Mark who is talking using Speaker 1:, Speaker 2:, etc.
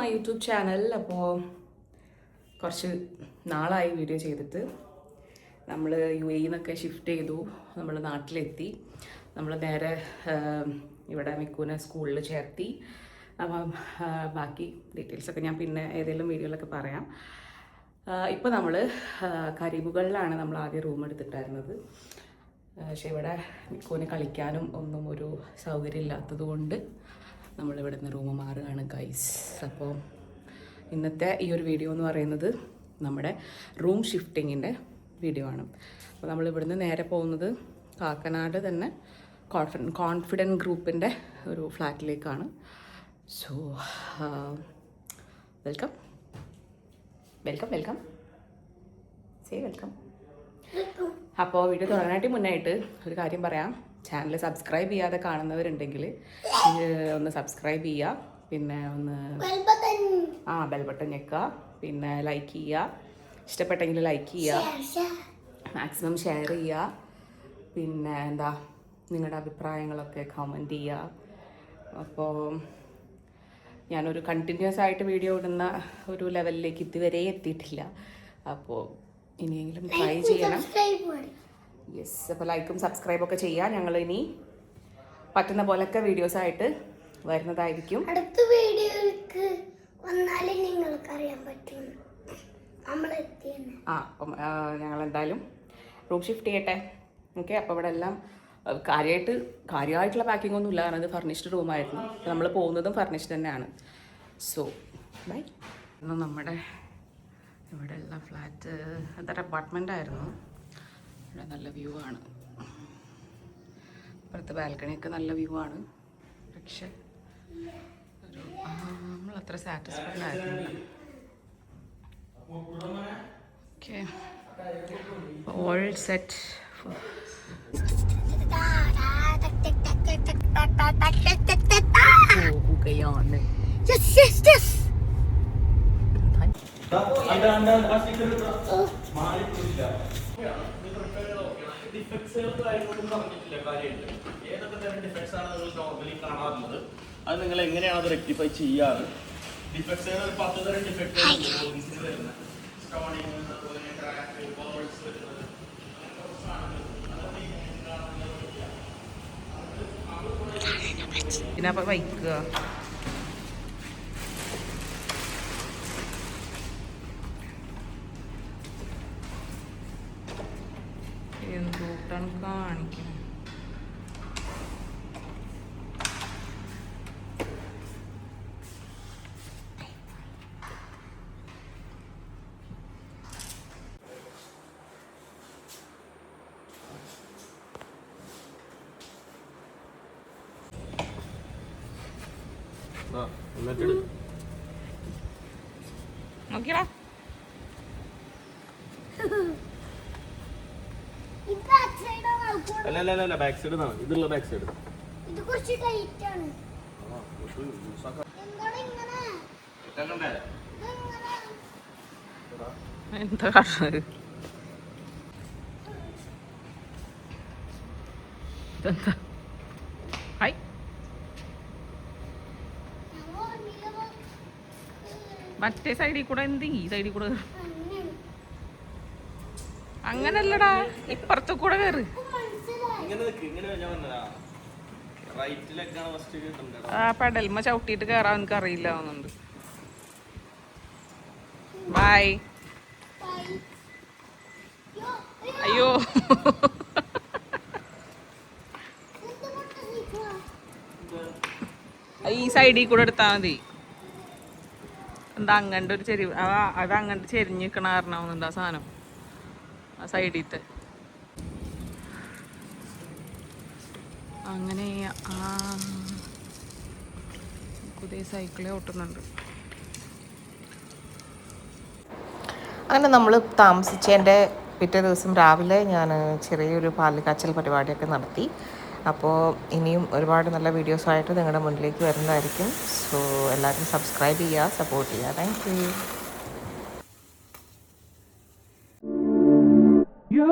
Speaker 1: My YouTube channel. അപ്പോൾ കുറച്ച് നാളായി വീഡിയോ ചെയ്തിട്ട്. നമ്മൾ UAE നിന്നൊക്കെ ഷിഫ്റ്റ് ചെയ്തു, നമ്മൾ നാട്ടിലെത്തി. നമ്മൾ നേരെ ഇവിടെ മിക്കുവിനെ സ്കൂളിൽ ചേർത്തി. അപ്പം ബാക്കി ഡീറ്റെയിൽസൊക്കെ ഞാൻ പിന്നെ ഏതെങ്കിലും വീഡിയോയിലൊക്കെ പറയാം. ഇപ്പോൾ നമ്മൾ കരിമുകളിലാണ് നമ്മൾ ആദ്യം റൂം എടുത്തിട്ടായിരുന്നത്. പക്ഷേ ഇവിടെ മിക്കുവിന് കളിക്കാനും ഒന്നും ഒരു സൗകര്യം ഇല്ലാത്തത് കൊണ്ട് നമ്മളിവിടെ നിന്ന് റൂം മാറുകയാണ് ഗൈസ്. അപ്പോൾ ഇന്നത്തെ ഈ ഒരു വീഡിയോ എന്ന് പറയുന്നത് നമ്മുടെ റൂം ഷിഫ്റ്റിങ്ങിൻ്റെ വീഡിയോ ആണ്. അപ്പോൾ നമ്മളിവിടുന്ന് നേരെ പോകുന്നത് കാക്കനാട് തന്നെ കോൺഫിഡൻറ്റ് ഗ്രൂപ്പിൻ്റെ ഒരു ഫ്ലാറ്റിലേക്കാണ്. So welcome welcome welcome say welcome. അപ്പോൾ വീഡിയോ തുടങ്ങാനായിട്ട് മുന്നായിട്ട് ഒരു കാര്യം പറയാം. ചാനൽ സബ്സ്ക്രൈബ് ചെയ്യാതെ കാണുന്നവരുണ്ടെങ്കിൽ ഒന്ന് സബ്സ്ക്രൈബ് ചെയ്യുക, പിന്നെ ഒന്ന് ബെൽ ബട്ടൺ ഞെക്കുക, പിന്നെ ലൈക്ക് ചെയ്യുക, ഇഷ്ടപ്പെട്ടെങ്കിൽ ലൈക്ക് ചെയ്യുക, മാക്സിമം ഷെയർ ചെയ്യുക, പിന്നെ എന്താ നിങ്ങളുടെ അഭിപ്രായങ്ങളൊക്കെ കമൻറ്റ് ചെയ്യുക. അപ്പോൾ ഞാനൊരു കണ്ടിന്യൂസ് ആയിട്ട് വീഡിയോ ഇടുന്ന ഒരു ലെവലിലേക്ക് ഇതുവരെ എത്തിയിട്ടില്ല. അപ്പോൾ ഇനിയെങ്കിലും ട്രൈ ചെയ്യണം. യെസ്, അപ്പോൾ ലൈക്കും സബ്സ്ക്രൈബൊക്കെ ചെയ്യുക. ഞങ്ങൾ ഇനി പറ്റുന്ന പോലൊക്കെ വീഡിയോസായിട്ട് വരുന്നതായിരിക്കും.
Speaker 2: അടുത്ത വീഡിയോയിലേക്ക് വന്നാലേ നിങ്ങൾക്ക് അറിയാൻ പറ്റും നമ്മൾ എത്തിയെന്ന്.
Speaker 1: ഞങ്ങൾ എന്തായാലും റൂം ഷിഫ്റ്റ് ചെയ്യട്ടെ. ഓക്കെ, അപ്പോൾ ഇവിടെ എല്ലാം കാര്യമായിട്ടുള്ള പാക്കിംഗ് ഒന്നും ഇല്ല, കാരണം ഇത് ഫർണിഷ്ഡ് റൂമായിരുന്നു. നമ്മൾ പോകുന്നതും ഫർണിഷ്ഡ് തന്നെയാണ്. So bye. നമ്മുടെ ഇവിടെയുള്ള ഫ്ലാറ്റ് അതൊരു അപ്പാർട്ട്മെൻ്റ് ആയിരുന്നു. ഇവിടെ നല്ല വ്യൂ ആണ്, ഇപ്പുറത്തെ ബാൽക്കണിയൊക്കെ നല്ല വ്യൂ ആണ്. പക്ഷെ ഒരു നമ്മളത്ര സാറ്റിസ്ഫൈഡ് ആയിരുന്നില്ല. ഓക്കെ, ഓൾ സെറ്റ് പോകുകയാണ്.
Speaker 3: അത് നിങ്ങൾ എങ്ങനെയാണ് അത് റെക്ടിഫൈ ചെയ്യാറ്? ഡിഫക്ട്സുകൾ ഒരു 10 തരം ഡിഫക്ട്
Speaker 1: ഇതിനപ്പം വയ്ക്കുക. എന്തുട്ടാണ് കാണിക്കണം? നോക്കിയാ
Speaker 3: അല്ല ബാക്ക് സൈഡ് ആണ് ഇതുള്ള ബാക്ക് സൈഡ്.
Speaker 2: ഇത് കുറച്ച് ടൈറ്റ് ആണ്.
Speaker 1: എന്താ കാണുന്നത്? ഇതെന്താ? ഹായ്, മറ്റേ സൈഡിൽ കൂടെ എന്ത് ഈ സൈഡിൽ കൂടെ? അങ്ങനല്ലടാ, ഇപ്പുറത്ത് കൂടെ കയറ്. പെടൽമ ചവിട്ടിട്ട് കയറാൻ എനിക്ക് അറിയില്ല തോന്നുന്നുണ്ട്. ബൈ. അയ്യോ, ഈ സൈഡിൽ കൂടെ എടുത്താൽ മതി. എന്താ അങ്ങണ്ട് ഒരു ചെരിവ്, അത് അങ്ങണ്ട് ചെരിഞ്ഞ് നിൽക്കണ കാരണമാവുന്നുണ്ട് ആ സാധനം, ആ സൈഡിത്തെ. അങ്ങനെ പുതിയ സൈക്കിളെ ഓട്ടുന്നുണ്ട്. അങ്ങനെ നമ്മൾ താമസിച്ചതിൻ്റെ പിറ്റേ ദിവസം രാവിലെ ഞാൻ ചെറിയൊരു പാല് കാച്ചൽ പരിപാടിയൊക്കെ നടത്തി. അപ്പോൾ ഇനിയും ഒരുപാട് നല്ല വീഡിയോസായിട്ട് നിങ്ങളുടെ മുന്നിലേക്ക് വരുന്നതായിരിക്കും. സോ എല്ലാവരും സബ്സ്ക്രൈബ് ചെയ്യുക, സപ്പോർട്ട് ചെയ്യുക. Thank you.